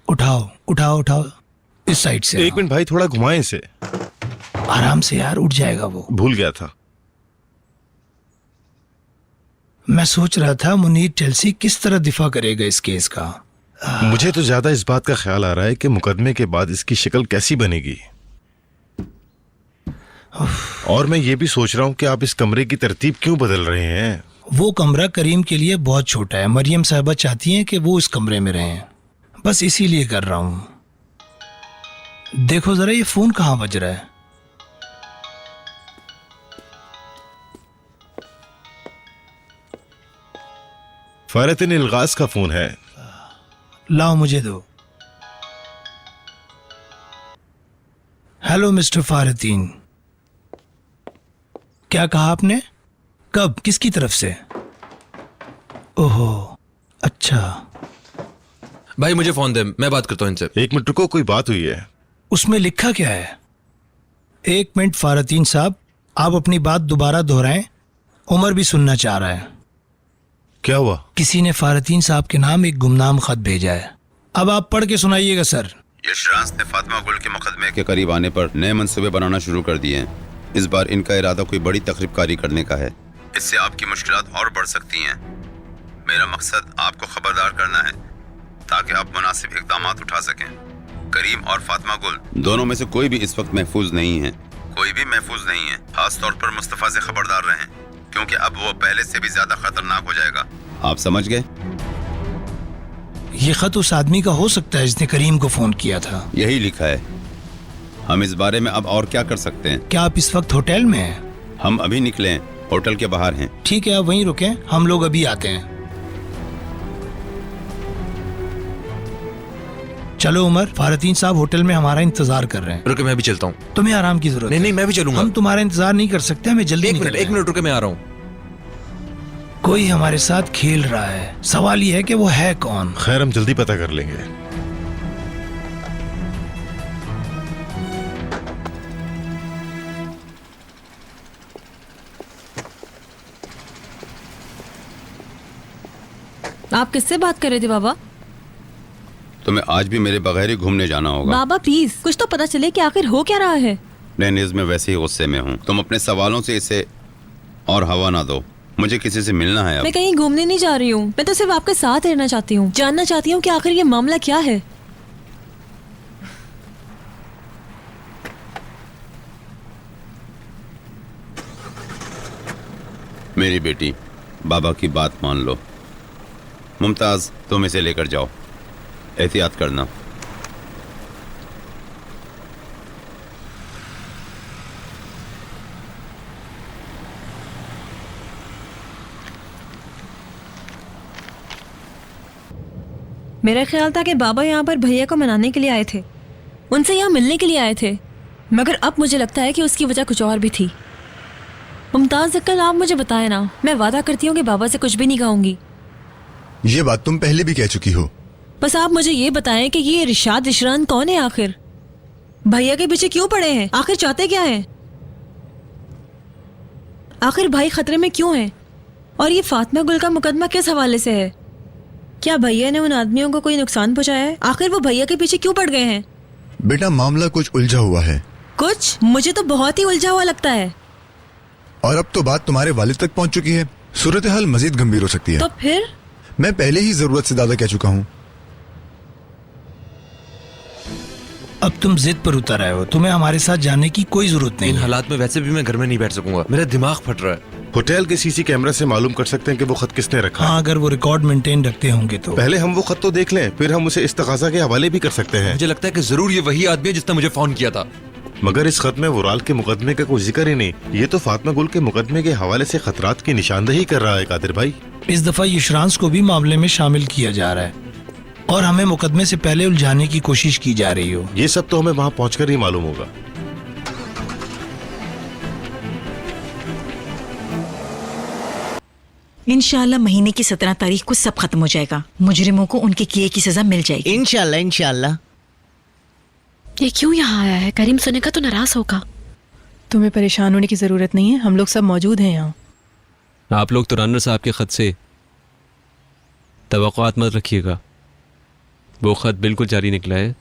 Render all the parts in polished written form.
उठाओ उठाओ उठाओ, इस साइड से। एक मिनट भाई, थोड़ा घुमाएं इसे। आराम से यार, उठ जाएगा वो। भूल गया था। मैं सोच रहा था मुनीर टेल्सी किस तरह दिफा करेगा इस केस का। मुझे तो ज्यादा इस बात का ख्याल आ रहा है कि मुकदमे के बाद इसकी शक्ल कैसी बनेगी। और मैं ये भी सोच रहा हूँ कि आप इस कमरे की तरतीब क्यों बदल रहे हैं। वो कमरा करीम के लिए बहुत छोटा है। मरियम साहबा चाहती हैं कि वो इस कमरे में रहें, बस इसीलिए कर रहा हूं। देखो जरा ये फोन कहाँ बज रहा है। फारतिन इल्गास का फोन है। लाओ मुझे दो। हेलो मिस्टर फारतीन। क्या कहा आपने? कब, किसकी तरफ से? ओहो अच्छा। भाई मुझे फोन दे, मैं बात करता हूँ इनसे। एक मिनट रुको, कोई बात हुई है। उसमें लिखा क्या है? एक मिनट फारतीन साहब, आप अपनी बात दोबारा दोहराएं। उमर भी सुनना चाह रहा है। क्या हुआ? किसी ने फारतीन साहब के नाम एक गुमनाम खत भेजा है। अब आप पढ़ के सुनाइएगा सर। यशराज ने फातिमा गुल के मुकदमे के करीब आने पर नए मंसूबे बनाना शुरू कर दिए हैं। इस बार इनका इरादा कोई बड़ी तकरीबकारी करने का है। इससे आपकी मुश्किलात और बढ़ सकती हैं। मेरा मकसद आपको खबरदार करना है ताकि आप मुनासिब इक़दाम उठा सकें। करीम और फातिमा गुल दोनों में से कोई भी इस वक्त महफूज नहीं है। कोई भी महफूज नहीं है। खास तौर पर मुस्तफ़ा से खबरदार रहें, क्योंकि अब वो पहले से भी ज्यादा खतरनाक हो जाएगा। आप समझ गए? ये खत उस आदमी का हो सकता है जिसने करीम को फोन किया था। यही लिखा है। हम इस बारे में अब और क्या कर सकते हैं? क्या आप इस वक्त होटल में हैं? हम अभी निकले हैं, होटल के बाहर हैं। ठीक है, आप वहीं रुकें, हम लोग अभी आते हैं। चलो उमर, फारतीन साहब होटल में हमारा इंतजार कर रहे हैं। रुके, मैं भी चलता हूँ। तुम्हें आराम की जरूरत नहीं नहीं, मैं भी चलूंगा। हम तुम्हारा इंतजार नहीं कर सकते, हमें जल्दी निकलना है। एक मिनट रुके, मैं आ रहा हूँ। कोई हमारे साथ खेल रहा है। सवाल यह है कि वो है कौन। खैर, हम जल्दी पता कर लेंगे। आप किससे बात कर रहे थे बाबा? तुम्हें आज भी मेरे बगैर ही घूमने जाना होगा। बाबा प्लीज, कुछ तो पता चले कि आखिर हो क्या रहा है। डेनिस, मैं वैसे ही गुस्से में हूँ। तुम अपने सवालों से इसे और हवा ना दो। मुझे किसी से मिलना है। अब मैं कहीं घूमने नहीं जा रही हूँ, मैं तो सिर्फ आपके साथ रहना चाहती हूँ। जानना चाहती हूँ कि आखिर ये मामला क्या है। मेरी बेटी, बाबा की बात मान लो। मुमताज, तुम इसे लेकर जाओ, एहतियात करना। मेरा ख्याल था कि बाबा यहाँ पर भैया को मनाने के लिए आए थे, उनसे यहाँ मिलने के लिए आए थे, मगर अब मुझे लगता है कि उसकी वजह कुछ और भी थी। मुमताज अक्कल, आप मुझे बताएं ना। मैं वादा करती हूँ कि बाबा से कुछ भी नहीं कहूँगी। ये बात तुम पहले भी कह चुकी हो। बस आप मुझे ये बताएं कि ये इरशाद इशरान कौन है आखिर? भैया के पीछे क्यों पड़े हैं? आखिर चाहते क्या हैं? आखिर भाई खतरे में क्यों है? और ये फातिमा गुल का मुकदमा किस हवाले से है? क्या भैया ने उन आदमियों को कोई नुकसान पहुंचाया है? आखिर वो भैया के पीछे क्यों पड़ गए हैं? बेटा, मामला कुछ उलझा हुआ है। कुछ? मुझे तो बहुत ही उलझा हुआ लगता है। और अब तो बात तुम्हारे वालिद तक पहुंच चुकी है। सूरत हाल मजीद गंभीर हो सकती है। तो फिर? मैं पहले ही जरूरत से ज्यादा कह चुका हूँ। अब तुम जिद पर उतर आए हो, तुम्हें हमारे साथ जाने की कोई जरूरत नहीं इन है। हालात में वैसे भी मैं घर में नहीं बैठ सकूंगा, मेरा दिमाग फट रहा है। होटल के सीसी कैमरा से मालूम कर सकते हैं कि वो खत किसने रखा है। हाँ, अगर वो रिकॉर्ड मेंटेन रखते होंगे तो। पहले हम वो खत तो देख लें, फिर हम उसे इस्तगासा के हवाले भी कर सकते हैं। मुझे लगता है कि जरूर ये वही आदमी है जिसने मुझे फोन किया था। मगर इस खत में वुराल के मुकदमे का कोई जिक्र ही नहीं। ये तो फातिमा गुल के मुकदमे के हवाले से खतरात की निशानदही कर रहा है कादिर भाई। इस दफा यशरांस को भी मामले में शामिल किया जा रहा है और हमें मुकदमे से पहले उलझाने की कोशिश की जा रही हो। ये सब तो हमें वहाँ पहुँचकर ही मालूम होगा। इंशाल्लाह महीने की 17 तारीख को सब खत्म हो जाएगा। मुजरिमों को उनके किए की सजा मिल जाएगी। इंशाल्लाह इंशाल्लाह। ये क्यों यहाँ आया है? करीम सुनेगा तो नाराज होगा। तुम्हें परेशान होने की जरूरत नहीं है, हम लोग सब मौजूद हैं यहाँ। आप लोग तो रनर साहब के खत से तवक्कुआत मत रखिएगा। वो खत बिल्कुल जारी निकला है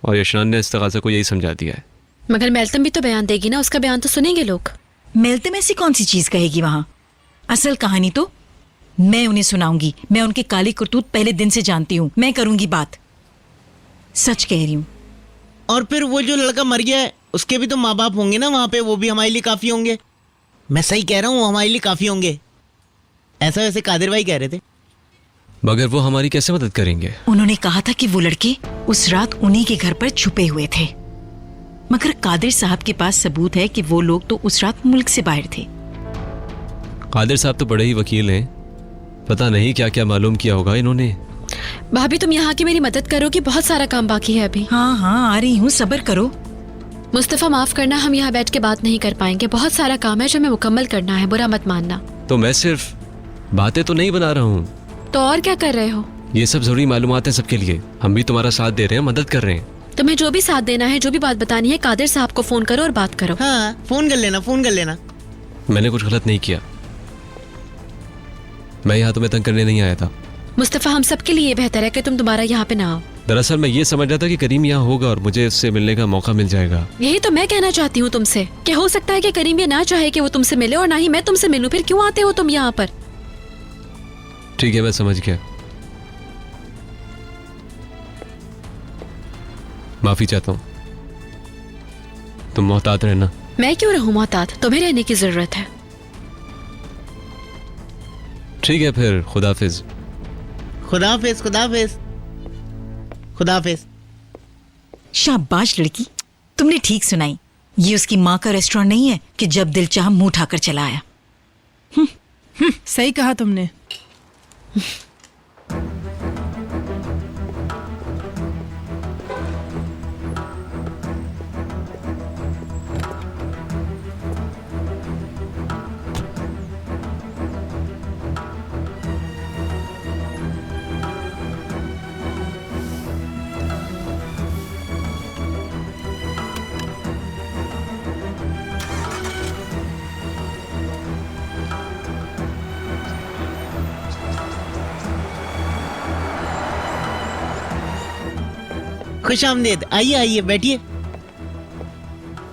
और यशनान ने इस तकाज़ा को यही समझा दिया है। मगर मेल्तम भी तो बयान देगी ना, उसका बयान तो सुनेंगे लोग। मिलते में ऐसी कौन सी चीज कहेगी वहां? असल कहानी तो मैं उन्हें सुनाऊंगी। मैं उनकी काली करतूत पहले दिन से जानती हूँ। मैं करूंगी बात, सच कह रही हूँ। और फिर वो जो लड़का मर गया है उसके भी तो माँ बाप होंगे ना वहाँ पे, वो भी हमारे लिए काफी होंगे। मैं सही कह रहा हूँ, हमारे लिए काफी होंगे। ऐसा वैसे कादिर भाई कह रहे थे। मगर वो हमारी कैसे मदद करेंगे? उन्होंने कहा था कि वो लड़के उस रात उन्हीं के घर पर छुपे हुए थे, मगर कादिर साहब के पास सबूत है कि वो लोग तो उस रात मुल्क से बाहर थे। कादिर साहब तो बड़े ही वकील हैं, पता नहीं क्या क्या मालूम किया होगा इन्होंने। भाभी तुम यहाँ की मेरी मदद करो कि बहुत सारा काम बाकी है अभी। हाँ हाँ आ रही हूँ, सब्र करो। मुस्तफा माफ करना, हम यहाँ बैठ के बात नहीं कर पाएंगे। बहुत सारा काम है जो हमें मुकम्मल करना है, बुरा मत मानना। तो मैं सिर्फ बातें तो नहीं बना रहा हूँ। तो और क्या कर रहे हो? ये सब जरूरी मालूमात है सबके लिए। हम भी तुम्हारा साथ दे रहे हैं, मदद कर रहे हैं। तुम्हें जो भी साथ देना है, जो भी बात बतानी है, कादिर साहब को फोन करो और बात करो। हाँ फोन कर लेना, फोन कर लेना। मैंने कुछ गलत नहीं किया, मैं यहाँ तुम्हें तंग करने नहीं आया था। मुस्तफा हम सबके लिए बेहतर है कि तुम दोबारा यहाँ पे ना आओ। दरअसल मैं ये समझ रहा था कि करीम यहाँ होगा और मुझे उससे मिलने का मौका मिल जाएगा। यही तो मैं कहना चाहती हूँ तुमसे कि हो सकता है कि करीम ये ना चाहे कि वो तुमसे मिले और ना ही मैं तुमसे मिलूं। फिर क्यों आते हो तुम यहाँ पर? ठीक है, मैं समझ गया, माफी चाहता हूँ। तुम मोहतात रहना। मैं क्यों रहूं मोहतात? तुम्हें रहने की जरूरत है। ठीक है फिर, खुदाफिज। खुदाफिज खुदाफिज खुदाफिज। शाबाश लड़की, तुमने ठीक सुनाई। ये उसकी माँ का रेस्टोरेंट नहीं है कि जब दिल चाह मुंह उठाकर चला आया। सही कहा तुमने। खुश आमदीद, आइए आइए बैठिए।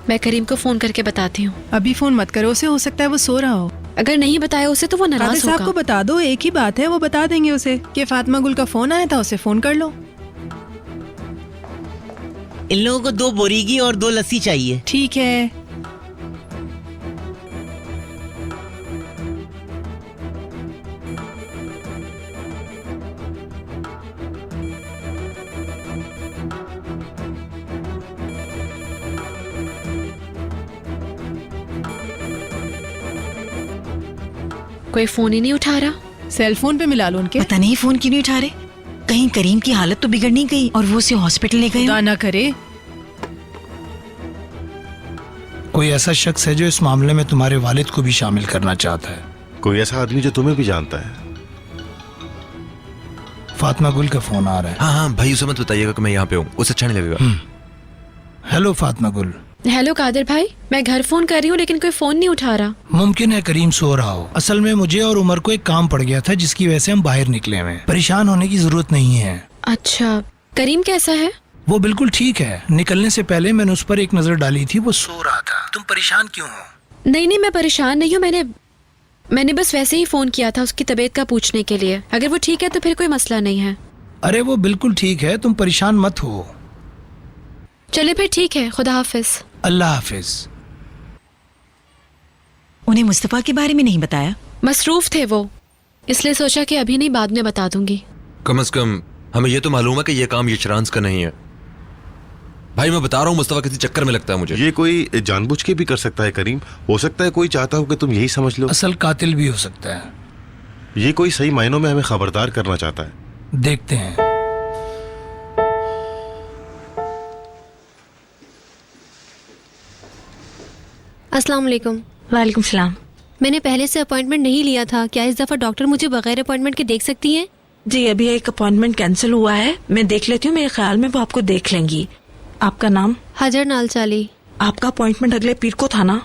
मैं करीम को फोन करके बताती हूँ। अभी फोन मत करो उसे, हो सकता है वो सो रहा हो। अगर नहीं बताया उसे तो वो कादिर नाराज साहब को होगा। बता दो, एक ही बात है, वो बता देंगे उसे कि फातिमा गुल का फोन आया था, उसे फोन कर लो। इन लोगों को 2 बोरीगी और 2 लस्सी चाहिए। ठीक है। कोई फोन ही नहीं उठा रहा। सेल फोन पे मिला लो उनके। पता नहीं फोन क्यों नहीं उठा रहे। कहीं करीम की हालत तो बिगड़ नहीं गई और वो उसे हॉस्पिटल ले गए हो? खुदा ना करे। कोई ऐसा शख्स है जो इस मामले में तुम्हारे वालिद को भी शामिल करना चाहता है? कोई ऐसा आदमी जो तुम्हें भी जानता है? फातिमा गुल का फोन आ रहा है। हाँ हाँ भाई, उसे मत बताइएगा कि मैं यहाँ पे हूँ, उसे अच्छा नहीं लगेगा। हेलो फातिमा गुल। हेलो कादिर भाई, मैं घर फोन कर रही हूँ लेकिन कोई फोन नहीं उठा रहा। मुमकिन है करीम सो रहा हो। असल में मुझे और उमर को एक काम पड़ गया था जिसकी वजह से हम बाहर निकले हुए हैं। परेशान होने की जरूरत नहीं है। अच्छा, करीम कैसा है? वो बिल्कुल ठीक है। निकलने से पहले मैंने उस पर एक नजर डाली थी, वो सो रहा था। तुम परेशान क्यों हो? नहीं नहीं, मैं परेशान नहीं हूँ। मैंने बस वैसे ही फोन किया था उसकी तबीयत का पूछने के लिए। अगर वो ठीक है तो फिर कोई मसला नहीं है। अरे वो बिल्कुल ठीक है, तुम परेशान मत हो। चले फिर ठीक है, खुदा हाफिज। अल्लाह हाफिज। उन्हें मुस्तफा के बारे में नहीं बताया? मसरूफ थे वो, इसलिए सोचा कि अभी नहीं बाद में बता दूंगी। कम से कम हमें ये तो मालूम है कि ये काम यशरांस का नहीं है। भाई मैं बता रहा हूँ, मुस्तफा किसी चक्कर में लगता है मुझे। ये कोई जानबूझ के भी कर सकता है करीम। हो सकता है कोई चाहता हो कि तुम यही समझ लो। असल कातिल भी हो सकता है। ये कोई सही मायनों में हमें खबरदार करना चाहता है। देखते हैं। अस्सलाम वालेकुम। वालेकुम सलाम। मैंने पहले से अपॉइंटमेंट नहीं लिया था, क्या इस दफा डॉक्टर मुझे बगैर अपॉइंटमेंट के देख सकती हैं? जी अभी एक अपॉइंटमेंट कैंसिल हुआ है, मैं देख लेती हूँ। मेरे ख्याल में वो आपको देख लेंगी। आपका नाम? हजर नालचाली। आपका अपॉइंटमेंट अगले पीर को था ना?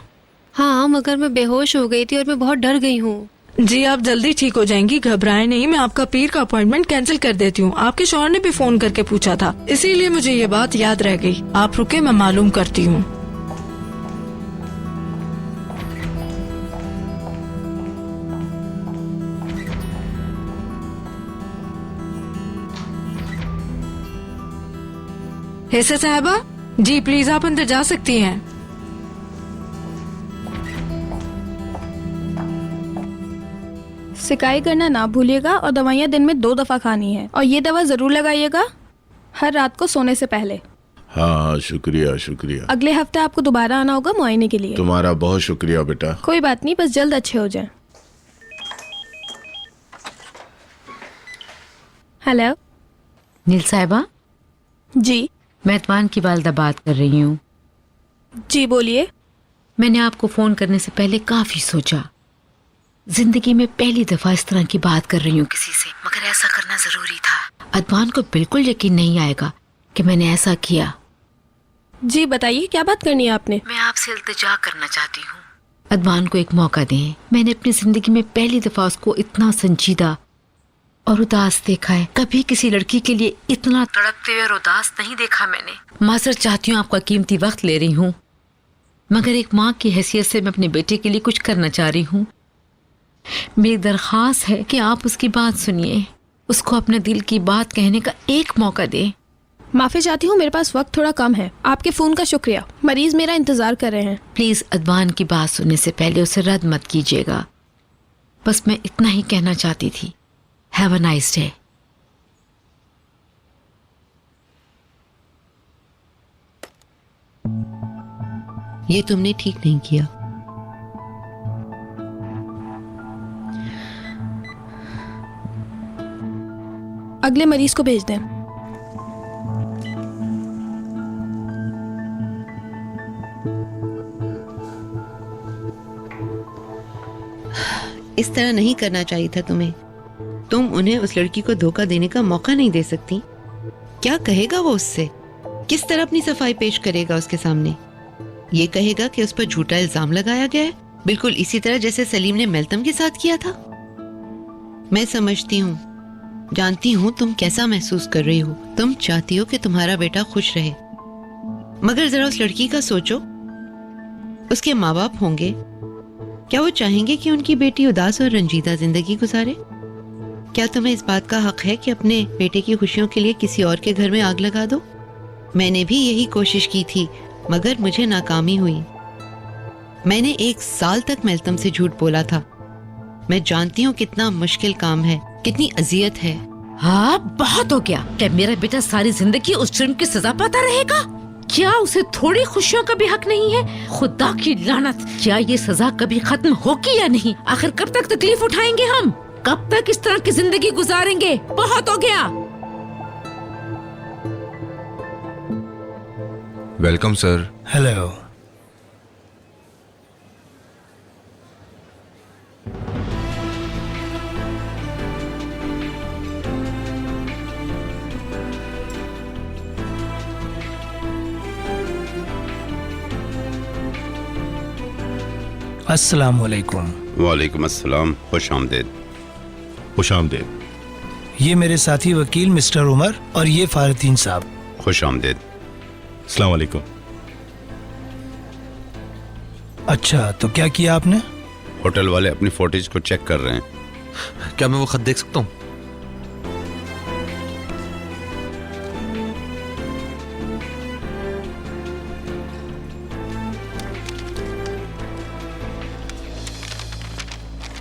हाँ, मगर मैं बेहोश हो गई थी और मैं बहुत डर गई हूँ। जी आप जल्दी ठीक हो जाएंगी, घबराएं नहीं। मैं आपका पीर का अपॉइंटमेंट कैंसिल कर देती हूँ। आपके शौहर ने भी फोन करके पूछा था, इसीलिए मुझे ये बात याद रह गई। आप रुके, मैं मालूम करती हूँ। हेसा साहबा, जी प्लीज आप अंदर जा सकती हैं। सिकाई करना ना भूलिएगा और दवाइयाँ दिन में 2 दफा खानी है, और ये दवा जरूर लगाइएगा हर रात को सोने से पहले। हाँ शुक्रिया शुक्रिया। अगले हफ्ते आपको दोबारा आना होगा मुआयने के लिए। तुम्हारा बहुत शुक्रिया बेटा। कोई बात नहीं, बस जल्द अच्छे हो जाएं। हेलो नील साहिबा। जी मैं अतवान की वालदा बात कर रही हूँ। जी बोलिए। मैंने आपको फोन करने से पहले काफी सोचा। जिंदगी में पहली दफा इस तरह की बात कर रही हूँ किसी से, मगर ऐसा करना जरूरी था। अदवान को बिल्कुल यकीन नहीं आएगा कि मैंने ऐसा किया। जी बताइए, क्या बात करनी है आपने? मैं आपसे इल्तिजा करना चाहती हूँ, अदवान को एक मौका दें। मैंने अपनी जिंदगी में पहली दफा उसको इतना संजीदा और उदास देखा है। कभी किसी लड़की के लिए इतना तड़पते हुए और उदास नहीं देखा मैंने। माजरत चाहती हूँ, आपका कीमती वक्त ले रही हूँ, मगर एक माँ की हैसियत से मैं अपने बेटे के लिए कुछ करना चाह रही हूँ। मेरी दरख्वास्त है कि आप उसकी बात सुनिए, उसको अपने दिल की बात कहने का एक मौका दें। माफी चाहती हूँ, मेरे पास वक्त थोड़ा कम है। आपके फोन का शुक्रिया, मरीज मेरा इंतजार कर रहे हैं। प्लीज अदवान की बात सुनने से पहले उसे रद्द मत कीजिएगा। बस मैं इतना ही कहना चाहती थी। Have a nice day. ये तुमने ठीक नहीं किया। अगले मरीज को भेज दें। इस तरह नहीं करना चाहिए था तुम्हें। तुम उन्हें उस लड़की को धोखा देने का मौका नहीं दे सकती। क्या कहेगा वो उससे? किस तरह अपनी सफाई पेश करेगा उसके सामने? ये कहेगा कि उस पर झूठा इल्जाम लगाया गया है, बिल्कुल इसी तरह जैसे सलीम ने मेलतम के साथ किया था। मैं समझती हूँ, जानती हूँ तुम कैसा महसूस कर रही हो। तुम चाहती हो कि तुम्हारा बेटा खुश रहे, मगर जरा उस लड़की का सोचो। उसके माँ बाप होंगे, क्या वो चाहेंगे कि उनकी बेटी उदास और रंजीदा जिंदगी गुजारे? क्या तुम्हें इस बात का हक है कि अपने बेटे की खुशियों के लिए किसी और के घर में आग लगा दो? मैंने भी यही कोशिश की थी, मगर मुझे नाकामी हुई। मैंने 1 साल तक मेलतम से झूठ बोला था। मैं जानती हूँ कितना मुश्किल काम है, कितनी अजियत है। हाँ बहुत हो गया। क्या मेरा बेटा सारी जिंदगी उस जुर्म की सजा पाता रहेगा? क्या उसे थोड़ी खुशियों का भी हक नहीं है? खुदा की लानत, क्या ये सजा कभी खत्म होगी या नहीं? आखिर कब तक तकलीफ उठाएंगे हम? कब तक इस तरह की जिंदगी गुजारेंगे? बहुत हो गया। Welcome sir. हेलो। अस्सलाम वालेकुम। वालेकुम अस्सलाम। खुश आमदेद। खुश आमदेद। ये मेरे साथी वकील मिस्टर उमर और ये फारदीन साहब। खुश आमदेद। अस्सलाम वालेकुम। अच्छा, तो क्या किया आपने? होटल वाले अपनी फुटेज को चेक कर रहे हैं। क्या मैं वो खत देख सकता हूँ?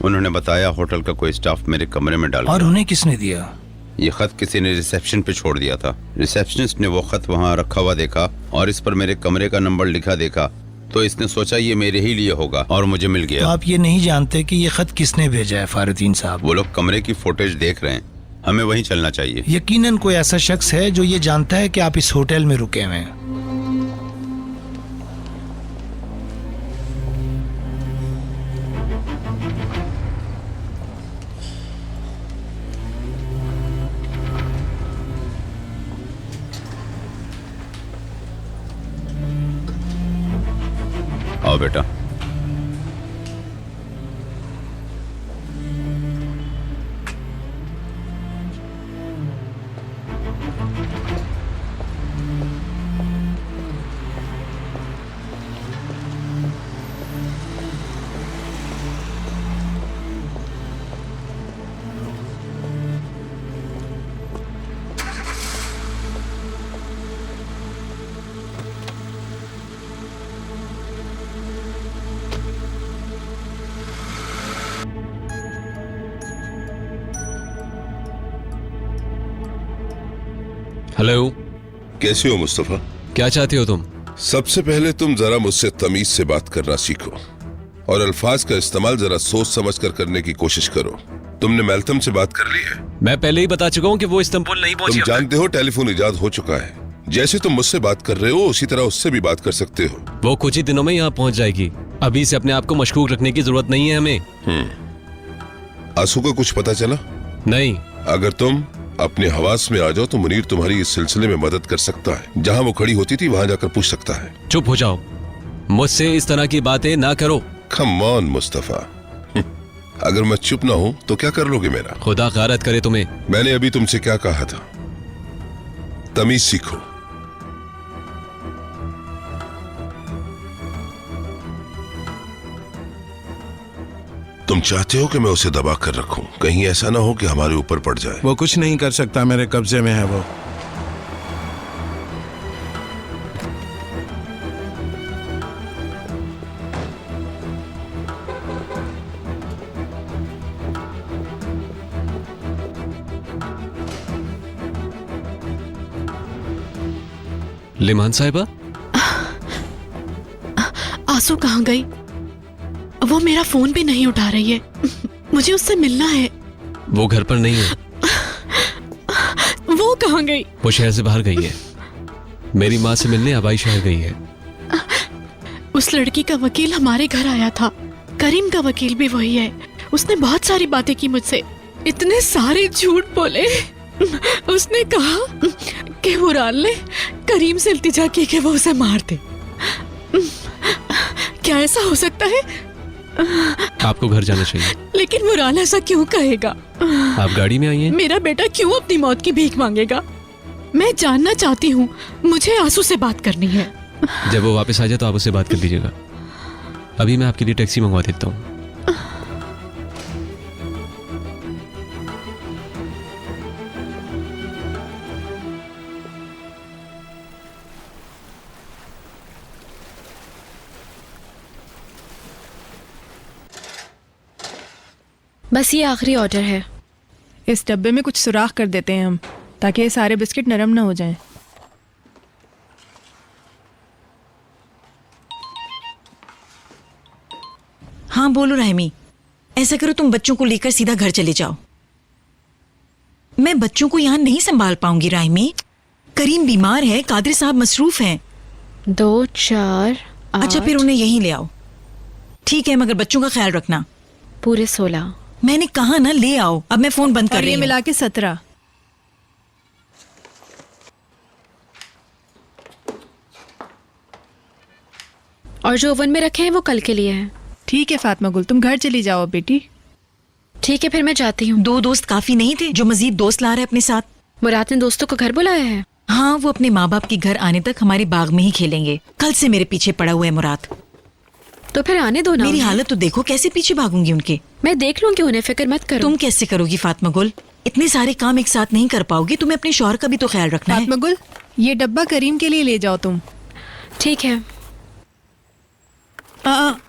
उन्होंने बताया होटल का कोई स्टाफ मेरे कमरे में डाल और गया। उन्हें किसने दिया? ये खत किसी ने रिसेप्शन पे छोड़ दिया था। रिसेप्शनिस्ट ने वो खत वहाँ रखा हुआ देखा और इस पर मेरे कमरे का नंबर लिखा देखा, तो इसने सोचा ये मेरे ही लिए होगा और मुझे मिल गया। तो आप ये नहीं जानते कि ये खत किसने भेजा है फारदीन साहब? वो लोग कमरे की फुटेज देख रहे हैं, हमें वहीं चलना चाहिए। यकीनन कोई ऐसा शख्स है जो ये जानता है कि आप इस होटल में रुके हुए हैं। आओ बेटा। हेलो, कैसे हो मुस्तफा? क्या चाहते हो तुम? सबसे पहले तुम जरा मुझसे तमीज से बात करना सीखो और अल्फाज का इस्तेमाल जरा सोच समझ कर करने की कोशिश करो। तुमने मैल्थम से बात कर ली है? मैं पहले ही बता चुका हूँ कि वो इस्तांबुल नहीं पहुंची। तुम जानते हो टेलीफोन इजाद हो चुका है। जैसे तुम मुझसे बात कर रहे हो उसी तरह उससे भी बात कर सकते हो। वो कुछ ही दिनों में यहाँ पहुंच जाएगी। अभी से अपने आप को मशकूक रखने की जरूरत नहीं है हमें। आंसू का कुछ पता चला? नहीं। अगर तुम अपने हवास में आ जाओ तो मुनीर तुम्हारी इस सिलसिले में मदद कर सकता है। जहाँ वो खड़ी होती थी वहां जाकर पूछ सकता है। चुप हो जाओ, मुझसे इस तरह की बातें ना करो। कम ऑन मुस्तफा, अगर मैं चुप ना हूं तो क्या कर लोगे मेरा? खुदा गारत करे तुम्हें। मैंने अभी तुमसे क्या कहा था? तमीज सीखो। तुम चाहते हो कि मैं उसे दबा कर रखूं, कहीं ऐसा ना हो कि हमारे ऊपर पड़ जाए। वो कुछ नहीं कर सकता, मेरे कब्जे में है वो। लिमान साहिबा, आंसू कहाँ गई? वो मेरा फोन भी नहीं उठा रही है। मुझे उससे मिलना है। वो घर पर नहीं है। वो कहाँ गई? वो शहर से बाहर गई है। मेरी माँ से मिलने आबाई शहर गई है। उस लड़की का वकील हमारे घर आया था। करीम का वकील भी वही है। उसने बहुत सारी बातें की मुझसे, इतने सारे झूठ बोले। उसने कहा कि मुराल ने करीम से इल्तिजा की कि वो उसे मार दे। क्या ऐसा हो सकता है? आपको घर जाना चाहिए। लेकिन मुराल ऐसा क्यों कहेगा? आप गाड़ी में आई हैं? मेरा बेटा क्यों अपनी मौत की भीख मांगेगा? मैं जानना चाहती हूँ। मुझे आंसू से बात करनी है। जब वो वापस आ जाए तो आप उससे बात कर लीजिएगा। अभी मैं आपके लिए टैक्सी मंगवा देता हूँ। बस ये आखिरी ऑर्डर है। इस डब्बे में कुछ सुराख कर देते हैं हम, ताकि ये सारे बिस्किट नरम ना हो जाएं। हाँ बोलो रहमी, ऐसा करो तुम बच्चों को लेकर सीधा घर चले जाओ। मैं बच्चों को यहाँ नहीं संभाल पाऊंगी राहमी। करीम बीमार है, कादिर साहब मसरूफ हैं। 2, 4, 8। अच्छा फिर उन्हें यहीं ले आओ। ठीक है, मगर बच्चों का ख्याल रखना। पूरे 16। मैंने कहा ना ले आओ। अब मैं फोन बंद कर रही हूँ। मिला के 17। और जो ओवन में रखे हैं वो कल के लिए हैं। ठीक है फातिमा गुल, तुम घर चली जाओ बेटी। ठीक है, फिर मैं जाती हूँ। 2 दोस्त काफी नहीं थे? जो मजीद दोस्त ला रहे अपने साथ? मुराद ने दोस्तों को घर बुलाया है। हाँ, वो अपने माँ बाप के घर आने तक हमारे बाग में ही खेलेंगे। कल से मेरे पीछे पड़ा हुआ है मुराद। तो फिर आने दो ना। मेरी हालत तो देखो, कैसे पीछे भागूंगी उनके। मैं देख लूंगी उन्हें, फिक्र मत करो। तुम कैसे करोगी फातिमा गुल? इतने सारे काम एक साथ नहीं कर पाओगी। तुम्हें अपने शौहर का भी तो ख्याल रखना है। फातिमा गुल, ये डब्बा करीम के लिए ले जाओ तुम। ठीक है।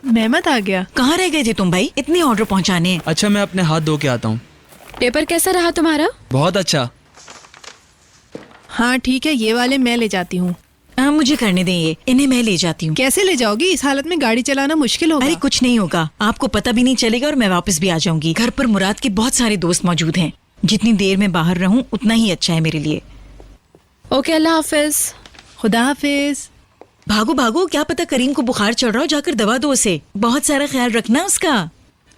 मेहमत आ गया। कहाँ रह गए थे तुम भाई? इतने ऑर्डर पहुँचाने हैं। अच्छा, मैं अपने हाथ धो के आता हूँ। पेपर कैसा रहा तुम्हारा? बहुत अच्छा। हाँ ठीक है, ये वाले मैं ले जाती हूँ। मुझे करने दें ये, इन्हें मैं ले जाती हूँ। कैसे ले जाओगी? इस हालत में गाड़ी चलाना मुश्किल होगा। अरे कुछ नहीं होगा, आपको पता भी नहीं चलेगा और मैं वापस भी आ जाऊंगी। घर पर मुराद के बहुत सारे दोस्त मौजूद हैं। जितनी देर में बाहर रहूं उतना ही अच्छा है मेरे लिए। ओके, अल्लाह हाफिज। खुदा हाफिज। भागो भागो, क्या पता करीम को बुखार चढ़ रहा हो, जाकर दवा दो उसे। बहुत सारा ख्याल रखना उसका।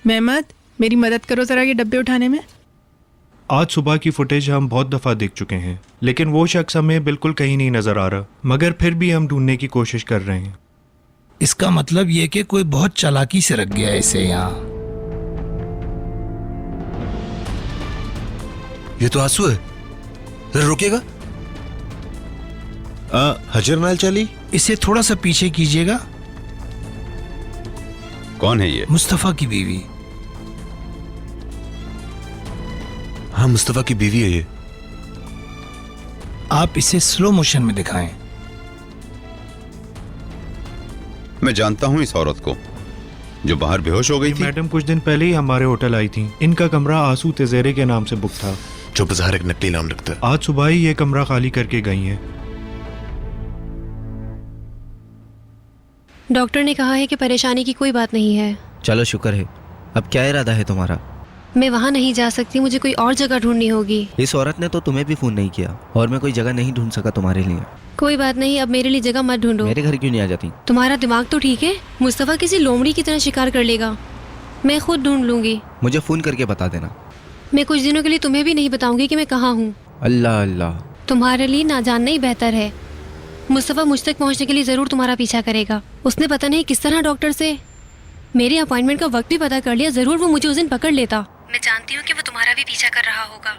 मेहमत, मेरी मदद करो जरा ये डब्बे उठाने में। आज सुबह की फुटेज हम बहुत दफ़ा देख चुके हैं, लेकिन वो शख्स हमें बिल्कुल कहीं नहीं नज़र आ रहा। मगर फिर भी हम ढूंढने की कोशिश कर रहे हैं। इसका मतलब ये कि कोई बहुत चालाकी से रख गया है इसे यहाँ। ये तो आंसू है। जरा रुकिएगा। हजर नाल चली, इसे थोड़ा सा पीछे कीजिएगा। कौन है ये? मुस्तफा की बीवी। हाँ, मुस्तफा की बीवी है ये। आप इसे स्लो मोशन में दिखाएं। मैं जानता हूं इस औरत को। जो बाहर बेहोश हो गई थी? मैडम कुछ दिन पहले ही हमारे होटल आई थी। इनका कमरा आंसू तेजेरे के नाम से बुक था, जो बाजार एक नकली नाम रखता है। आज सुबह ही ये कमरा खाली करके गई हैं। डॉक्टर ने कहा है कि परेशानी की कोई बात नहीं है। चलो शुक्र है। अब क्या इरादा है तुम्हारा? मैं वहाँ नहीं जा सकती, मुझे कोई और जगह ढूंढनी होगी। इस औरत ने तो तुम्हें भी फोन नहीं किया और मैं कोई जगह नहीं ढूंढ सका तुम्हारे लिए। कोई बात नहीं, अब मेरे लिए जगह मत ढूंढो। मेरे घर क्यों नहीं आ जाती? तुम्हारा दिमाग तो ठीक है? मुस्तफा किसी लोमड़ी की तरह शिकार कर लेगा। मैं खुद ढूंढ लूंगी। मुझे फोन करके बता देना। मैं कुछ दिनों के लिए तुम्हें भी नहीं बताऊंगी कि मैं कहाँ हूँ। अल्लाह अल्लाह। तुम्हारे लिए ना जानना ही बेहतर है। मुस्तफा मुझ तक पहुँचने के लिए जरूर तुम्हारा पीछा करेगा। उसने पता नहीं किस तरह डॉक्टर से मेरे अपॉइंटमेंट का वक्त भी पता कर लिया। जरूर वो मुझे उस दिन पकड़ लेता। मैं जानती हूँ कि वो तुम्हारा भी पीछा कर रहा होगा।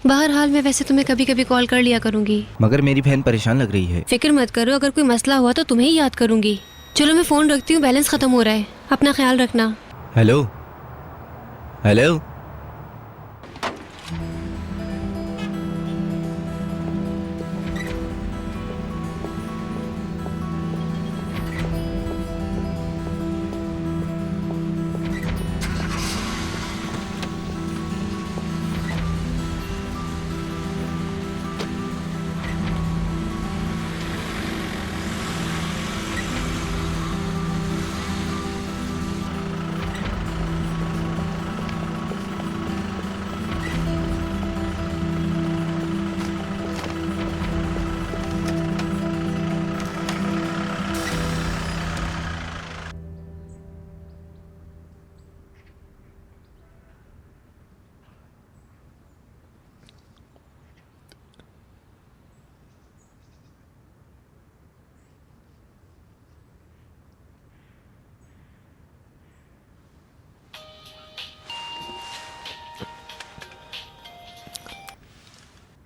बहरहाल मैं वैसे तुम्हें कभी कभी कॉल कर लिया करूंगी। मगर मेरी बहन परेशान लग रही है। फिक्र मत करो, अगर कोई मसला हुआ तो तुम्हें ही याद करूंगी। चलो मैं फोन रखती हूँ, बैलेंस खत्म हो रहा है। अपना ख्याल रखना। Hello hello.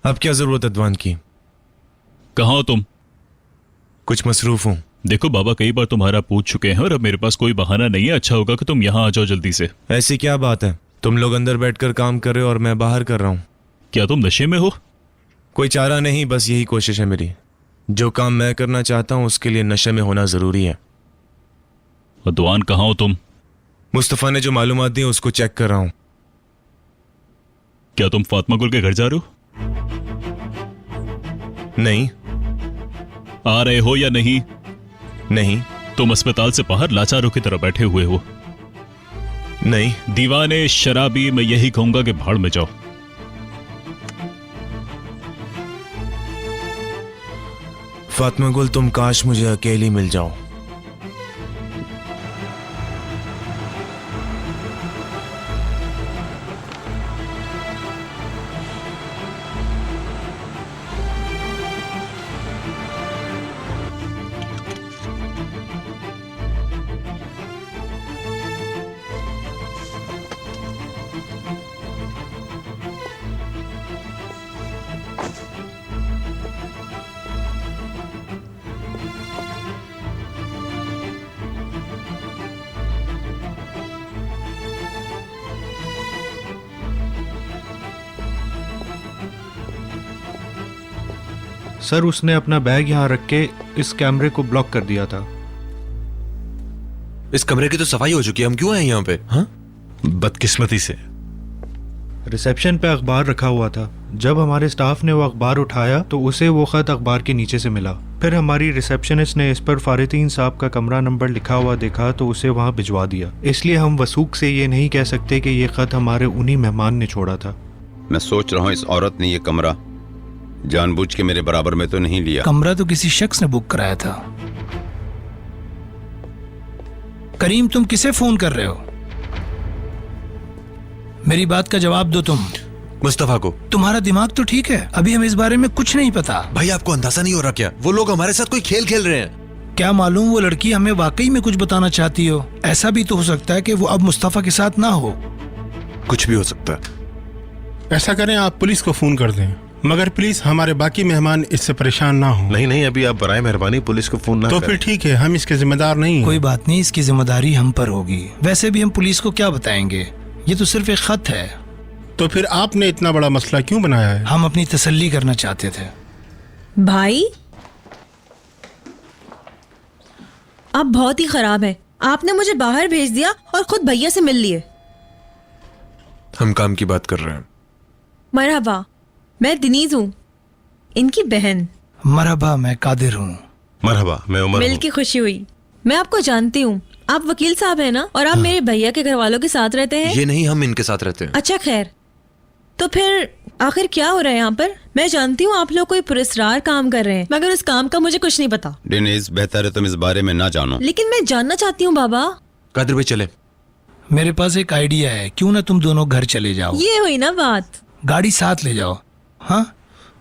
अब क्या जरूरत है अदवान की? कहाँ हो तुम? कुछ मसरूफ हूँ। देखो बाबा कई बार तुम्हारा पूछ चुके हैं और अब मेरे पास कोई बहाना नहीं है। अच्छा होगा कि तुम यहाँ आ जाओ जल्दी से। ऐसी क्या बात है? तुम लोग अंदर बैठकर काम कर रहे हो और मैं बाहर कर रहा हूँ। क्या तुम नशे में हो? कोई चारा नहीं, बस यही कोशिश है मेरी। जो काम मैं करना चाहता हूँ उसके लिए नशे में होना जरूरी है। अदवान कहाँ हो तुम? मुस्तफा ने जो मालूमात दी उसको चेक कर रहा हूँ। क्या तुम फातिमा गुल के घर जा रहे हो? नहीं। आ रहे हो या नहीं? नहीं। तुम अस्पताल से बाहर लाचारों की तरह बैठे हुए हो। नहीं। दीवाने शराबी, मैं यही कहूंगा कि भाड़ में जाओ। फातिमा गुल, तुम काश मुझे अकेली मिल जाओ। सर उसने अपना बैग यहाँ रख के इस कैमरे को ब्लॉक कर दिया था। इस कमरे की तो सफाई हो चुकी है, हम क्यों आए यहाँ पे? हाँ, बदकिस्मती से। रिसेप्शन पे अखबार रखा हुआ था। जब हमारे स्टाफ ने वो अखबार उठाया तो उसे वो खत अखबार के नीचे से मिला। फिर हमारी रिसेप्शनिस्ट ने इस पर फारितीन साहब का कमरा नंबर लिखा हुआ देखा तो उसे वहाँ भिजवा दिया। इसलिए हम वसूख से ये नहीं कह सकते कि ये खत हमारे उन्हीं मेहमान ने छोड़ा था। मैं सोच रहा हूँ इस औरत ने ये कमरा जानबूझ के मेरे बराबर में तो नहीं लिया। कमरा तो किसी शख्स ने बुक कराया था। करीम, तुम किसे फोन कर रहे हो? मेरी बात का जवाब दो तुम। मुस्तफा को। तुम्हारा दिमाग तो ठीक है? अभी हमें इस बारे में कुछ नहीं पता। भाई आपको अंदाजा नहीं हो रहा क्या? वो लोग हमारे साथ कोई खेल खेल रहे हैं। क्या मालूम वो लड़की हमें वाकई में कुछ बताना चाहती हो। ऐसा भी तो हो सकता है कि वो अब मुस्तफा के साथ ना हो। कुछ भी हो सकता है। ऐसा करें, आप पुलिस को फोन कर दें, मगर प्लीज हमारे बाकी मेहमान इससे परेशान ना हो। नहीं नहीं, अभी आप बराए मेहरबानी पुलिस को फोन ना तो करें। फिर ठीक है, हम इसके जिम्मेदार नहीं हैं। कोई बात नहीं, इसकी जिम्मेदारी हम पर होगी। वैसे भी हम पुलिस को क्या बताएंगे, ये तो सिर्फ एक खत है। तो फिर आपने इतना बड़ा मसला क्यों बनाया है? हम अपनी तसल्ली करना चाहते थे। भाई अब बहुत ही खराब है। आपने मुझे बाहर भेज दिया और खुद भैया से मिल लिए। हम काम की बात कर रहे हैं। मरहबा, मैं दिनीज हूँ, इनकी बहन। मरहबा, मैं कादिर हूँ। मरहबा, मैं उमर मिल हूँ। की खुशी हुई। मैं आपको जानती हूँ, आप वकील साहब हैं ना, और आप मेरे भैया के घर वालों के साथ रहते हैं। ये नहीं, हम इनके साथ रहते हैं। अच्छा खैर, तो फिर आखिर क्या हो रहा है यहाँ पर? मैं जानती हूँ आप लोग कोई पुरस्कार काम कर रहे हैं, मगर उस काम का मुझे कुछ नहीं पता। डेनिस, बेहतर है तुम इस बारे में ना जानो। लेकिन मैं जानना चाहती हूँ बाबा। कादिर भाई चले। मेरे पास एक आइडिया है, क्यों ना तुम दोनों घर चले जाओ। ये हुई ना बात। गाड़ी साथ ले जाओ। हाँ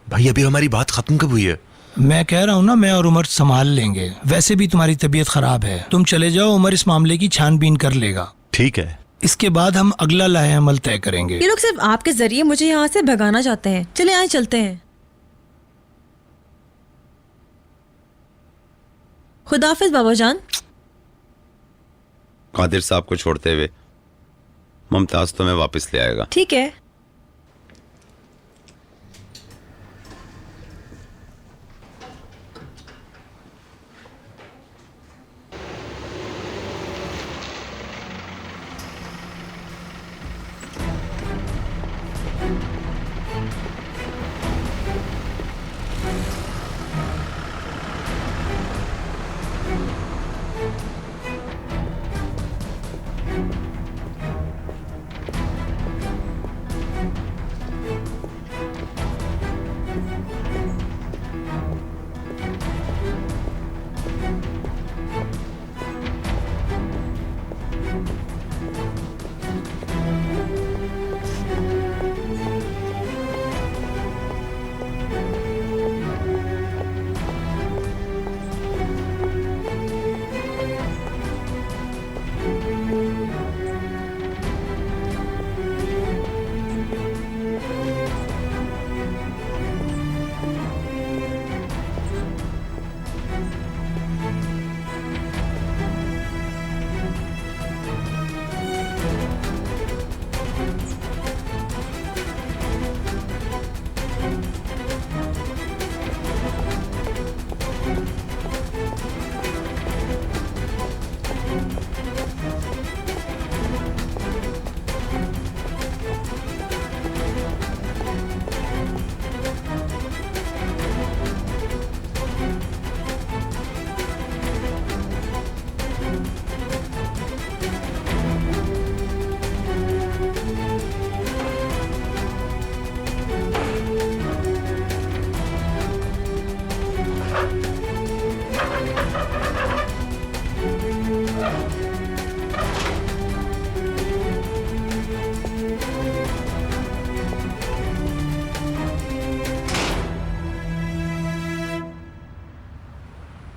भाई, अभी हमारी बात खत्म कब हुई है? मैं कह रहा हूँ ना, मैं और उमर संभाल लेंगे। वैसे भी तुम्हारी तबीयत खराब है, तुम चले जाओ, उमर इस मामले की छानबीन कर लेगा। ठीक है। इसके बाद हम अगला लाहे अमल तय करेंगे। ये लोग सिर्फ आपके जरिए मुझे यहाँ से भगाना चाहते हैं। चले आए, चलते हैं। खुदाफिज बाबा जान। कादिर साहब को छोड़ते हुए मुमताज तुम्हें वापस ले आएगा। ठीक है।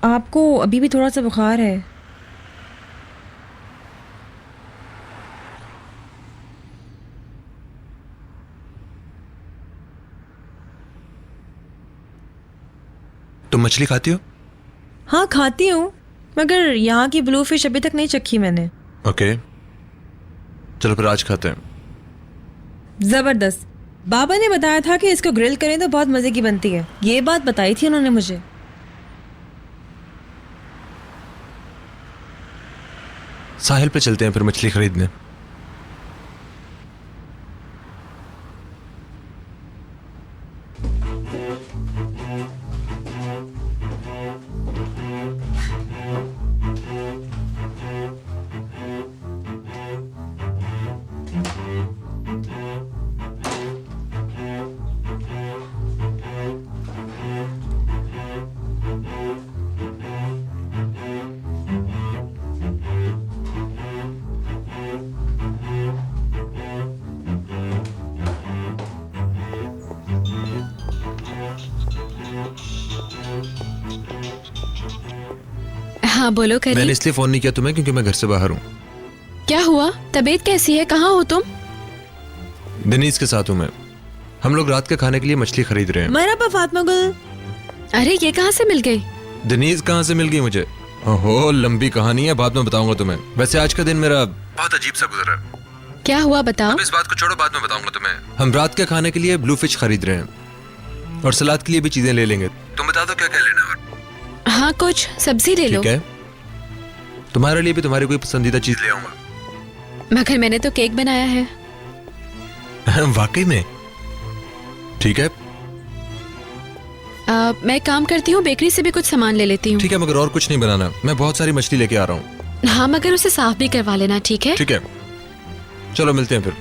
आपको अभी भी थोड़ा सा बुखार है। तुम मछली खाती हो? हाँ खाती हूँ, मगर यहाँ की ब्लू फिश अभी तक नहीं चखी मैंने। ओके, चलो फिर आज खाते हैं। जबरदस्त। बाबा ने बताया था कि इसको ग्रिल करें तो बहुत मजे की बनती है, ये बात बताई थी उन्होंने मुझे। साहिल पे चलते हैं फिर मछली खरीदने। हाँ बोलो करीम। मैंने इसलिए फोन नहीं किया तुम्हें क्योंकि मैं घर से बाहर हूँ। क्या हुआ? तबीयत कैसी है? कहाँ हो तुम? दिनीज के साथ हूँ मैं। हम लोग रात के खाने के लिए मछली खरीद रहे हैं। मरहबा फातिमा गुल। अरे ये कहाँ से मिल गई? दिनीज कहाँ से मिल गई मुझे? ओहो, लंबी कहानी है, बाद में बताऊंगा तुम्हें। वैसे आज का दिन मेरा बहुत अजीब सा गुजरा। क्या हुआ बताओ? अब इस बात को छोड़ो, बाद में बताऊंगा तुम्हें। हम रात के खाने के लिए ब्लू फिश खरीद रहे हैं और सलाद के लिए भी चीजें ले लेंगे। तुम बता दो क्या क्या लेना है। हाँ कुछ सब्जी ले लो। ठीक है, तुम्हारे लिए भी तुम्हारी कोई पसंदीदा चीज ले आऊंगा। मगर मैंने तो केक बनाया है। वाकई में? ठीक है मैं एक काम करती हूँ, बेकरी से भी कुछ सामान ले लेती हूँ। ठीक है, मगर और कुछ नहीं बनाना। मैं बहुत सारी मछली लेके आ रहा हूँ। हाँ, मगर उसे साफ भी करवा लेना, ठीक है? ठीक है, चलो मिलते हैं फिर।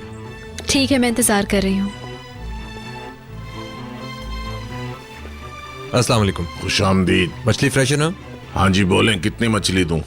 ठीक है, मैं इंतजार कर रही हूँ। अस्सलाम वालेकुम। खुशामदीद। मछली फ्रेश है ना? हाँ जी, बोलें कितनी मछली दूं?